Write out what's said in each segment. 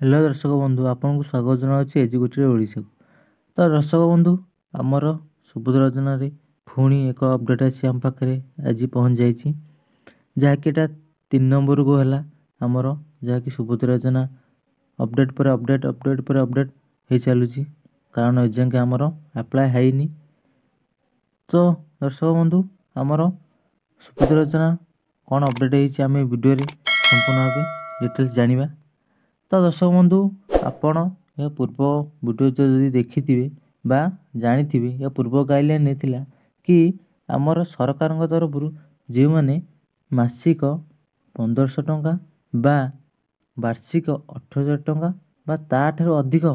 Hello दर्शक बंधु आपन को स्वागत जनावि एजुकेटेड ओडिशा तो दर्शक बंधु आमर सुभद्रा योजन पुणी एक अपडेट अच्छी आम पाखे आज पहुँच जाइए जहाँकि 3 नंबर को है आमर जहाँकि सुभद्रा योजना अपडेट पर अपडेट अपडेट पर अपडेट हो चलुची कारण एजाके आमर आप्लाय है। तो दर्शक बंधु आमर सुभद्रा योजना कौन अपडेट होमें वीडियो संपूर्ण भाव डिटेल्स जानिबा। तो दर्शक बंधु आपण या पूर्व वीडियो जो देखी बा जानी या पूर्व गाइडलाइन नहीं कि आमर सरकार तरफ जो मैंने मासिक 1500 टंका बा वार्षिक 18,000 टंका बा ताठू अधिक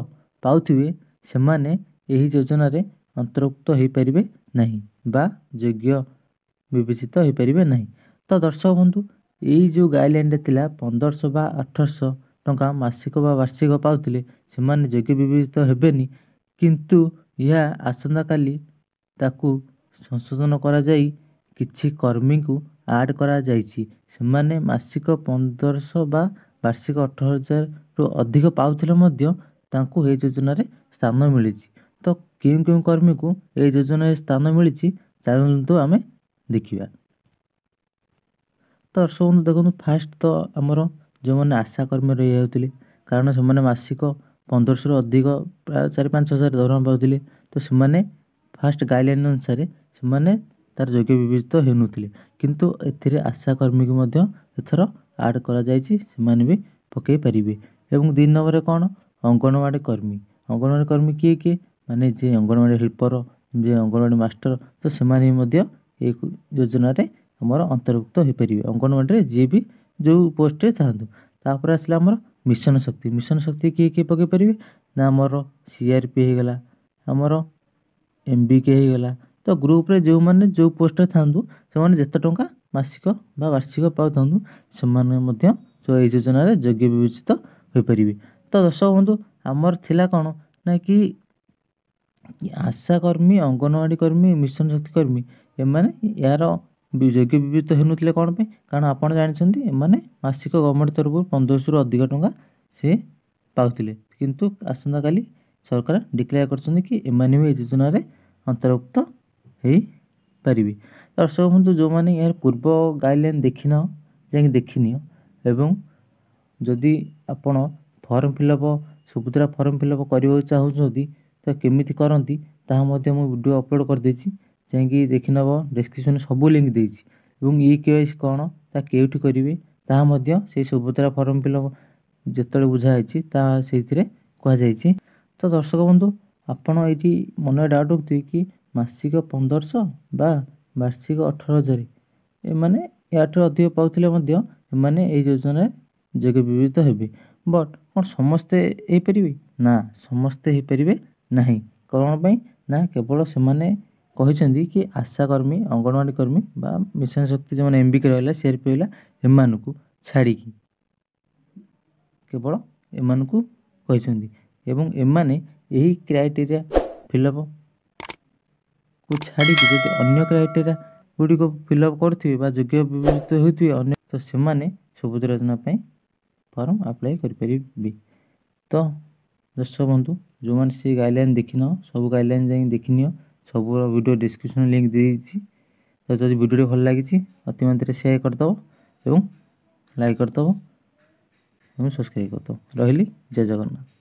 पाउथिबे से माने यही योजना रे अंतर्भुक्त हो पारे नहीं बा योग्य विवेचित हो पारे नहीं। तो दर्शक बंधु यही जो गाइडलाइन रे थिला 1500 बा 1800 टंका मासिक बा वार्षिक पाउथिले से माने योग्य विवेचित हेबेनी, किंतु यह आसंता काली ताकू संशोधन करा जाई किछि कर्मी को ऐड करा जाइछि से माने मासिक 1500 बा वार्षिक 18,000 रु अधिक पाउथिले मध्य तांकू ए योजना रे स्थान मिली। तो क्यों क्यों कर्मी को ए योजना रे स्थान मिली चलतु आमे देखिबा। तो दर्शक बंधु देखो फास्ट तो आमर जो मैंने आशा कर्मी रही जाते कारण से मासिक 1500 अधिक प्राय 4-5 हजार दरमा पाते तो से फास्ट गाइडलाइन अनुसार से तार योग्य विवेचित होनुले, किंतु एथिरे आशा कर्मी को एथर ऐड करा जायछि से भी पकई पारिबे। एवं 2 नंबर कौन अंगनवाड़ी कर्मी किए किए माने जे अंगनवाड़ी हेल्पर जे अंगनवाड़ी मास्टर तो से योजना रे हमर अंतर्भुक्त हो पारे अंगनवाड़ी जी भी जो पोस्ट रे था। तापर आसला हमर मिशन शक्ति किए किए पकई पारे ना हमर सीआरपी हो गला हमर एमबीके हो गला। तो ग्रुप रे जो माने जो पोस्ट रे थांदु से माने जते टंका मासिक बा वार्षिक पाउ थांदु से माने मध्य जो ए योजना रे योग्य विवेचित हो पारे। तो दर्शक बंधु हमर थिला कोन ना कि आशा कर्मी अंगनवाड़ी कर्मी मिशन शक्ति कर्मी एमाने यार योग्य विवेचित होनुले कौन पे कारण आपड़ जानते एमाने मासिक गवर्नमेंट तरफ 1500 रु अधिक टंका से पाउथिले, किंतु आसंता काली सरकार डिक्लेयर करछन कि एमाने भी योजना रे अंतर्भुक्त हो पारे। दर्शक बंधु जो मैंने यार पूर्व गाइडलाइन देखी न जाकि देखनी एवं जदि आपण form fill up Subhadra form fill up करने चाहूँगी तो केमिति करती ताहा मध्य मु वीडियो अपलोड कर देछि जाकि देखि नब डिस्क्रिप्शन सब लिंक देछि एवं ई केवाईसी कौन ता केउठी करिवे ताहा मध्य से सुभद्रा फॉर्म फिलअप जेतले बुझाई ताहा सेथिरे कहा जाइछि। तो दर्शक बंधु आपण एठी मन डाउट रखुथि कि मासिक 1500 बा वार्षिक 18,000 एमाने याठू अधिक पाउथिले मध्य एमाने ए योजना योग्य विवेचित हेबे, बट कौन समस्ते हो पारे ना समस्ते हो पारे नहीं कौन पाई ना केवल से माने कहते कि आशा कर्मी अंगनवाड़ी कर्मी बा मिशन शक्ति जो एमबीके रहा सीआरपी रहा एम छाड़ी केवल एम कहते एवं एमाने यही क्राइटेरिया फिलअप को छाड़ी जब अन्य क्राइटेरिया गुड़िक फिलअप करेंगे योग्य विवेचित होते अन्य तो से सुभद्रा योजना फॉर्म अप्लाई करें। तो दर्शक बंधु जो मैंने से गाइडलाइन देखी न सब गाइडलाइन जाए देखनी सब वीडियो डिस्क्रिप्शन लिंक दे दीजिए। तो जब वीडियो भल लगी अति मात्रा शेयर करदब एवं लाइक करदब एवं सब्सक्राइब करदब। रही जय जगन्नाथ।